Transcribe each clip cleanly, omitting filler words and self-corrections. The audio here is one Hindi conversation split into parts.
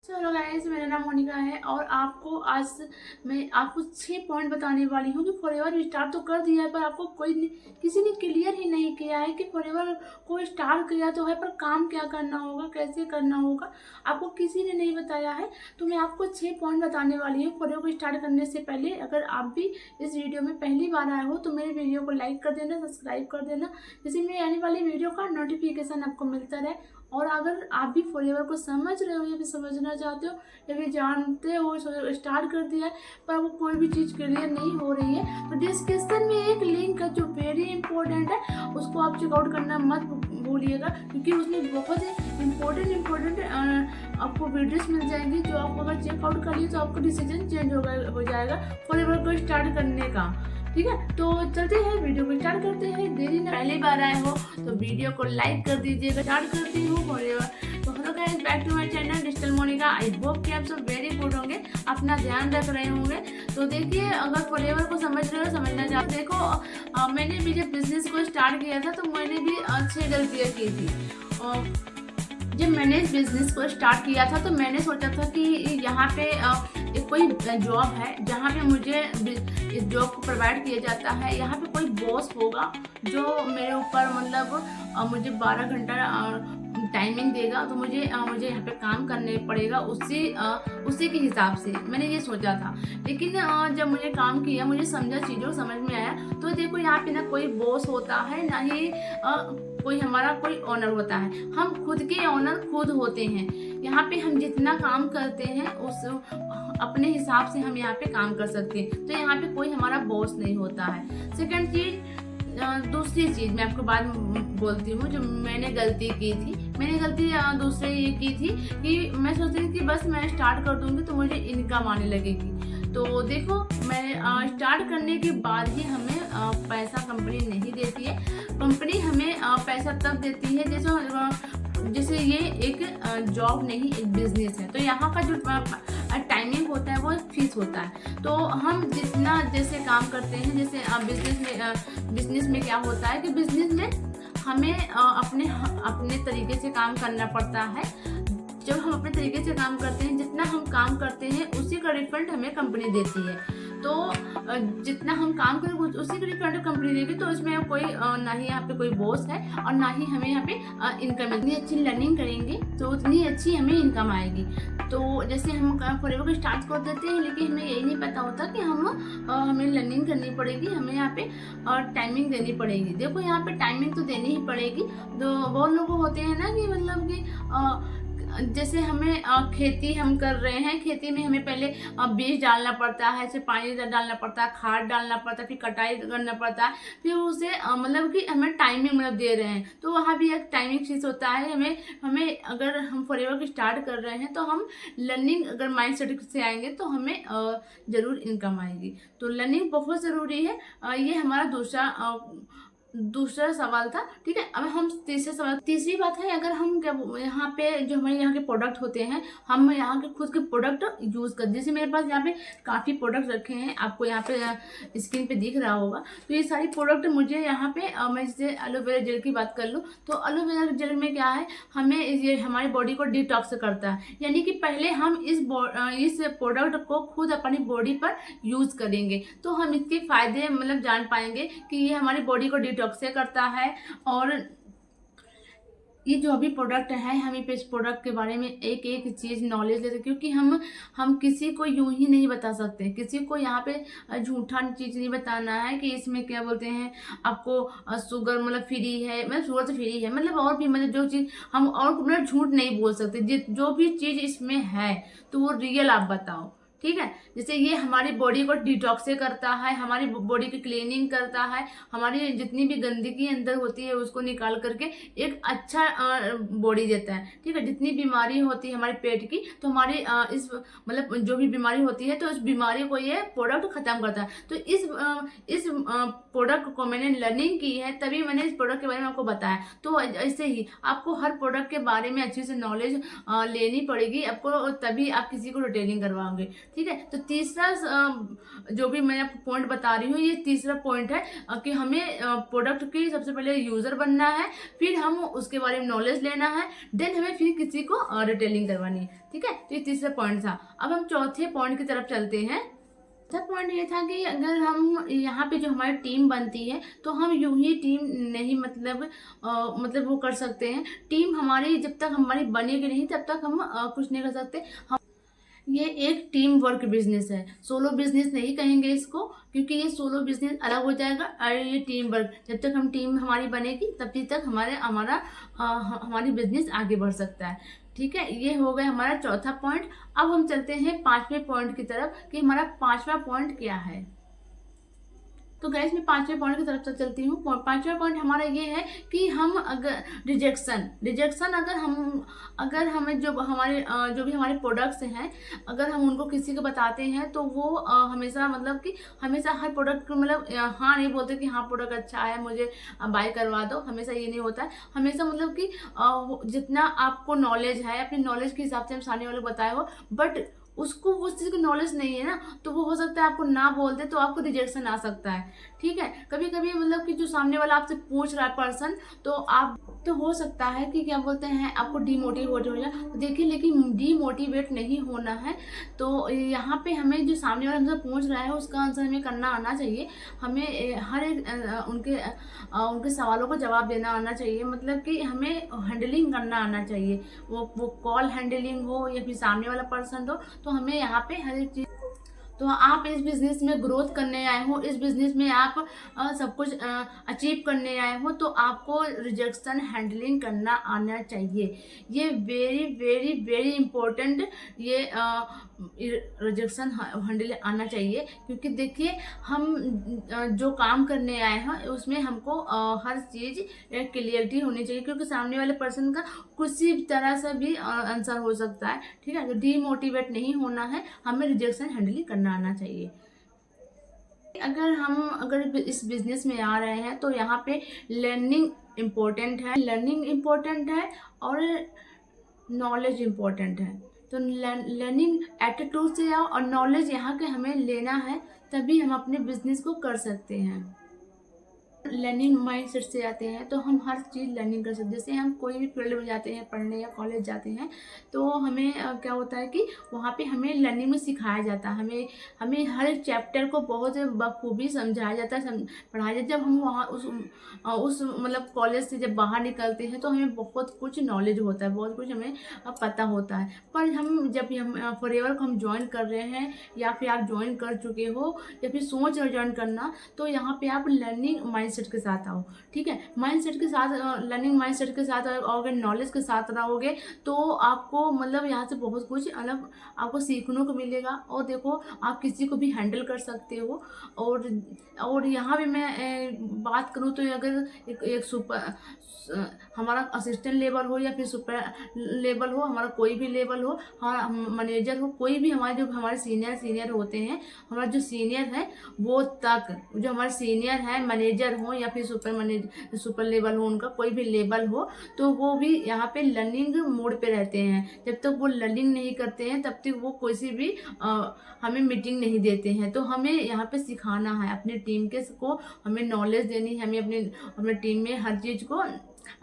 चलो गाइस, मेरा नाम मोनिका है और आपको आज मैं आपको 6 पॉइंट बताने वाली हूँ कि फॉरएवर स्टार्ट तो कर दिया है, पर आपको किसी ने क्लियर ही नहीं किया है कि फॉरएवर को स्टार्ट किया तो है, पर काम क्या करना होगा, कैसे करना होगा, आपको किसी ने नहीं बताया है। तो मैं आपको 6 पॉइंट बताने वाली हूँ फॉरएवर को स्टार्ट करने से पहले। अगर आप भी इस वीडियो में पहली बार आए हो तो मेरे वीडियो को लाइक कर देना, सब्सक्राइब कर देना, जिससे मेरी आने वाली वीडियो का नोटिफिकेशन आपको मिलता रहे। और अगर आप भी फॉरएवर को समझ रहे हो या फिर समझना चाहते हो या फिर जानते हो, स्टार्ट कर दिया है पर वो कोई भी चीज़ क्लियर नहीं हो रही है, तो डिस्क्रिप्शन में एक लिंक है जो वेरी इंपॉर्टेंट है, उसको आप चेकआउट करना मत भूलिएगा, क्योंकि उसमें बहुत ही इम्पोर्टेंट आपको वीडियोस मिल जाएंगी जो आप अगर चेकआउट कर लिए तो आपका डिसीजन चेंज हो जाएगा फॉरएवर को स्टार्ट करने का। ठीक है, तो चलते हैं वीडियो को स्टार्ट करते हैं। देरी ना, पहली बार आए हो तो वीडियो को लाइक कर दीजिएगा। स्टार्ट करती हूँ फॉरएवर। तो hello guys, back to my channel digital Monika. I hope कि आप सब वेरी गुड होंगे, अपना ध्यान रख रहे होंगे। तो देखिए, अगर फॉरएवर को समझ रहे हो, समझना चाहते हो, देखो मैंने भी जब बिजनेस को स्टार्ट किया था तो मैंने भी अच्छी गलतियाँ की थी। जब मैंने इस बिज़नेस को स्टार्ट किया था तो मैंने सोचा था कि यहाँ पे एक कोई जॉब है जहाँ पे मुझे इस जॉब को प्रोवाइड किया जाता है। यहाँ पे कोई बॉस होगा जो मेरे ऊपर मतलब मुझे 12 घंटा टाइमिंग देगा, तो मुझे यहाँ पे काम करने पड़ेगा उसी के हिसाब से मैंने ये सोचा था। लेकिन जब मुझे काम किया, मुझे चीज़ों समझ में आया। तो देखो, यहाँ पे ना कोई बॉस होता है, ना ही कोई हमारा कोई ओनर होता है। हम खुद के ओनर खुद होते हैं। यहाँ पे हम जितना काम करते हैं उस अपने हिसाब से हम यहाँ पे काम कर सकते हैं। तो यहाँ पे कोई हमारा बॉस नहीं होता है। सेकंड चीज, दूसरी चीज़ मैं आपको बाद बोलती हूँ जो मैंने गलती की थी। मैंने गलती दूसरे ये की थी कि मैं सोचती थी कि बस मैं स्टार्ट कर दूँगी तो मुझे इनकम आने लगेगी। तो देखो, मैं स्टार्ट करने के बाद ही हमें पैसा कंपनी नहीं देती है। कंपनी हमें पैसा तब देती है जैसे ये एक जॉब नहीं, एक बिजनेस है। तो यहाँ का जो टाइमिंग होता है वो फिक्स होता है। तो हम जितना जैसे काम करते हैं, जैसे बिजनेस में क्या होता है कि बिजनेस में हमें अपने तरीके से काम करना पड़ता है। जब हम अपने तरीके से काम करते हैं, जितना हम काम करते हैं उसी का रिफंड हमें कंपनी देती है। तो जितना हम काम करें उसी का रिफंड कंपनी देगी। तो इसमें कोई ना ही यहाँ पे कोई बॉस है और ना ही हमें यहाँ पे इनकम। इतनी अच्छी लर्निंग करेंगे तो उतनी अच्छी हमें इनकम आएगी। तो जैसे हम फॉरएवर को स्टार्ट कर देते हैं, लेकिन हमें यही नहीं पता होता कि हमें लर्निंग करनी पड़ेगी, हमें यहाँ पे टाइमिंग देनी पड़ेगी। देखो, यहाँ पे टाइमिंग तो देनी ही पड़ेगी। तो बहुत लोग होते हैं ना कि मतलब कि जैसे हमें खेती हम कर रहे हैं, खेती में हमें पहले बीज डालना पड़ता है, फिर पानी डालना पड़ता है, खाद डालना पड़ता है, फिर कटाई करना पड़ता है, फिर उसे मतलब कि हमें टाइमिंग मतलब दे रहे हैं। तो वहाँ भी एक टाइमिंग फिक्स होता है। हमें अगर हम फॉरएवर को स्टार्ट कर रहे हैं तो हम लर्निंग अगर माइंड सेट से आएंगे तो हमें ज़रूर इनकम आएगी। तो लर्निंग बहुत ज़रूरी है। ये हमारा दूसरा सवाल था। ठीक है, अब हम तीसरी बात है, अगर हम क्या यहाँ पे जो हमारे यहाँ के प्रोडक्ट होते हैं, हम यहाँ के खुद के प्रोडक्ट यूज़ कर, जैसे मेरे पास यहाँ पे काफ़ी प्रोडक्ट रखे हैं, आपको यहाँ पे स्क्रीन पे दिख रहा होगा। तो ये सारी प्रोडक्ट मुझे यहाँ पे मैं जैसे एलोवेरा जेल की बात कर लूँ तो एलोवेरा जेल में क्या है, हमें ये हमारी बॉडी को डिटॉक्स करता है। यानी कि पहले हम इस प्रोडक्ट को खुद अपनी बॉडी पर यूज़ करेंगे तो हम इसके फ़ायदे मतलब जान पाएंगे कि ये हमारी बॉडी को डिटॉक्स से करता है। और ये जो अभी प्रोडक्ट है, हम इस प्रोडक्ट के बारे में एक एक चीज़ नॉलेज लेते, क्योंकि हम किसी को यूं ही नहीं बता सकते। किसी को यहाँ पे झूठा चीज़ नहीं बताना है कि इसमें क्या बोलते हैं, आपको शुगर मतलब फ्री है, मतलब शुगर से फ्री है, मतलब और भी मतलब जो चीज़ हम और मतलब झूठ नहीं बोल सकते। जो भी चीज़ इसमें है तो वो रियल आप बताओ। ठीक है, जैसे ये हमारी बॉडी को डिटॉक्स करता है, हमारी बॉडी की क्लीनिंग करता है, हमारी जितनी भी गंदगी अंदर होती है उसको निकाल करके एक अच्छा बॉडी देता है। ठीक है, जितनी बीमारी होती है हमारे पेट की, तो हमारी इस मतलब जो भी बीमारी होती है तो उस बीमारी को ये प्रोडक्ट खत्म करता है। तो इस प्रोडक्ट को मैंने लर्निंग की है, तभी मैंने इस प्रोडक्ट के बारे में आपको बताया। तो ऐसे ही आपको हर प्रोडक्ट के बारे में अच्छे से नॉलेज लेनी पड़ेगी आपको, तभी आप किसी को रिटेलिंग करवाओगे। ठीक है। तो तीसरा जो भी मैं आपको पॉइंट बता रही हूँ, ये तीसरा पॉइंट है कि हमें प्रोडक्ट की सबसे पहले यूजर बनना है, फिर हम उसके बारे में नॉलेज लेना है, देन हमें फिर किसी को रिटेलिंग करवानी है, ठीक है। तो ये तीसरा पॉइंट था। अब हम चौथे पॉइंट की तरफ चलते हैं। चौथा पॉइंट ये था कि अगर हम यहाँ पे जो हमारी टीम बनती है तो हम यूं ही टीम नहीं मतलब वो कर सकते हैं। टीम हमारी जब तक हमारी बनेगी नहीं तब तक हम कुछ नहीं कर सकते। हम ये एक टीम वर्क बिजनेस है, सोलो बिजनेस नहीं कहेंगे इसको, क्योंकि ये सोलो बिजनेस अलग हो जाएगा और ये टीम वर्क, जब तक हम टीम हमारी बनेगी तब तक हमारी बिजनेस आगे बढ़ सकता है, ठीक है। ये हो गया हमारा चौथा पॉइंट। अब हम चलते हैं पांचवें पॉइंट की तरफ कि हमारा पांचवा पॉइंट क्या है। तो गैस मैं पांचवें पॉइंट की तरफ से चलती हूँ। पांचवा पॉइंट हमारा ये है कि हम अगर रिजेक्शन अगर हमें जो भी हमारे प्रोडक्ट्स हैं, अगर हम उनको किसी को बताते हैं तो वो हमेशा मतलब कि हमेशा हर प्रोडक्ट को मतलब हाँ नहीं बोलते कि हाँ प्रोडक्ट अच्छा है मुझे बाय करवा दो, हमेशा ये नहीं होता है। हमेशा मतलब कि जितना आपको नॉलेज है अपनी नॉलेज के हिसाब से हम सामने वाले को बताए हो, बट उसको उस चीज़ की नॉलेज नहीं है ना, तो वो हो सकता है आपको ना बोल दे तो आपको रिजेक्शन आ सकता है, ठीक है। कभी कभी मतलब कि जो सामने वाला आपसे पूछ रहा है पर्सन, तो हो सकता है कि क्या बोलते हैं आपको डीमोटिवेट हो जाए, तो देखिए लेकिन डीमोटिवेट नहीं होना है। तो यहाँ पे हमें जो सामने वाला हमसे पूछ रहा है उसका आंसर हमें करना आना चाहिए। हमें हर एक उनके सवालों का जवाब देना आना चाहिए, मतलब कि हमें हैंडलिंग करना आना चाहिए। वो कॉल हैंडलिंग हो या फिर सामने वाला पर्सन हो, तो हमें यहाँ पे हर एक चीज। तो आप इस बिजनेस में ग्रोथ करने आए हो, इस बिजनेस में आप सब कुछ अचीव करने आए हो, तो आपको रिजेक्शन हैंडलिंग करना आना चाहिए। ये वेरी वेरी वेरी इम्पोर्टेंट, ये रिजेक्शन हैंडल आना चाहिए, क्योंकि देखिए हम जो काम करने आए हैं उसमें हमको हर चीज़ क्लियरिटी होनी चाहिए, क्योंकि सामने वाले पर्सन का किसी तरह से भी आंसर हो सकता है, ठीक है। तो डीमोटिवेट नहीं होना है, हमें रिजेक्शन हैंडलिंग करना आना चाहिए। अगर इस बिजनेस में आ रहे हैं तो यहाँ पे लर्निंग इम्पोर्टेंट है और नॉलेज इम्पोर्टेंट है। तो लर्निंग एटीट्यूड से आओ और नॉलेज यहाँ के हमें लेना है, तभी हम अपने बिजनेस को कर सकते हैं। लर्निंग माइंडसेट से आते हैं तो हम हर चीज़ लर्निंग कर सकते हैं। जैसे हम कोई भी फील्ड में जाते हैं पढ़ने या कॉलेज जाते हैं, तो हमें क्या होता है कि वहाँ पे हमें लर्निंग में सिखाया जाता है, हमें हर एक चैप्टर को बहुत बखूबी समझाया जाता है, पढ़ाया जाता है। जब हम वहाँ उस मतलब कॉलेज से जब बाहर निकलते हैं तो हमें बहुत कुछ नॉलेज होता है, बहुत कुछ हमें पता होता है। पर जब हम फॉरएवर को हम ज्वाइन कर रहे हैं या फिर आप ज्वाइन कर चुके हो या फिर सोच रहे ज्वाइन करना, तो यहाँ पे आप लर्निंग माइंडसेट के साथ आओ, ठीक है। माइंडसेट के साथ लर्निंग माइंडसेट के साथ आओगे, नॉलेज के साथ रहोगे, तो आपको मतलब यहाँ से बहुत कुछ अलग आपको सीखने को मिलेगा। और देखो आप किसी को भी हैंडल कर सकते हो। और यहाँ भी मैं बात करूँ तो अगर एक सुपर हमारा असिस्टेंट लेवल हो या फिर सुपर लेवल हो, हमारा कोई भी लेवल हो, हमारा मैनेजर हो, कोई भी जो हमारे सीनियर होते हैं, हमारा जो सीनियर है वो तक जो हमारे सीनियर है मैनेजर हो या फिर सुपर लेवल हो, उनका कोई भी लेवल हो, तो वो भी यहाँ पे लर्निंग मोड पे रहते हैं। जब तक वो लर्निंग नहीं करते हैं तब तक वो किसी भी हमें मीटिंग नहीं देते हैं। तो हमें यहाँ पे सिखाना है अपने टीम को, हमें नॉलेज देनी है, हमें अपने टीम में हर चीज़ को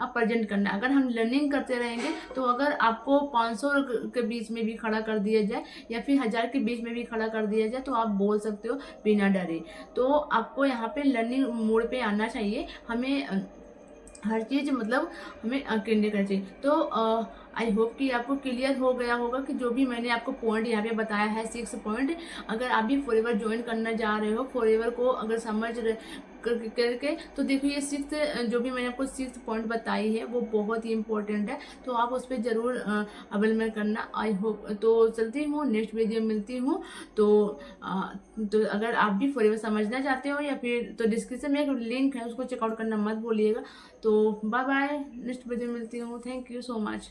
प्रेजेंट करना। अगर हम लर्निंग करते रहेंगे तो अगर आपको 500 के बीच में भी खड़ा कर दिया जाए या फिर 1000 के बीच में भी खड़ा कर दिया जाए, तो आप बोल सकते हो बिना डरे। तो आपको यहाँ पे लर्निंग मोड पे आना चाहिए, हमें हर चीज़ मतलब हमें करनी चाहिए। तो आई होप कि आपको क्लियर हो गया होगा कि जो भी मैंने आपको पॉइंट यहाँ पे बताया है 6 पॉइंट, अगर आप भी फॉरएवर ज्वाइन करना जा रहे हो, फॉरएवर को अगर समझ करके, तो देखो ये 6 जो भी मैंने आपको 6 पॉइंट बताई है वो बहुत ही इंपॉर्टेंट है, तो आप उस पर ज़रूर अमल में करना। I hope. तो चलती हूँ, नेक्स्ट वीडियो मिलती हूँ। तो अगर आप भी फॉरएवर समझना चाहते हो या फिर तो डिस्क्रिप्शन में एक लिंक है, उसको चेकआउट करना मत भूलिएगा। तो बाय बाय, नेक्स्ट वीडियो मिलती हूँ। Thank you so much.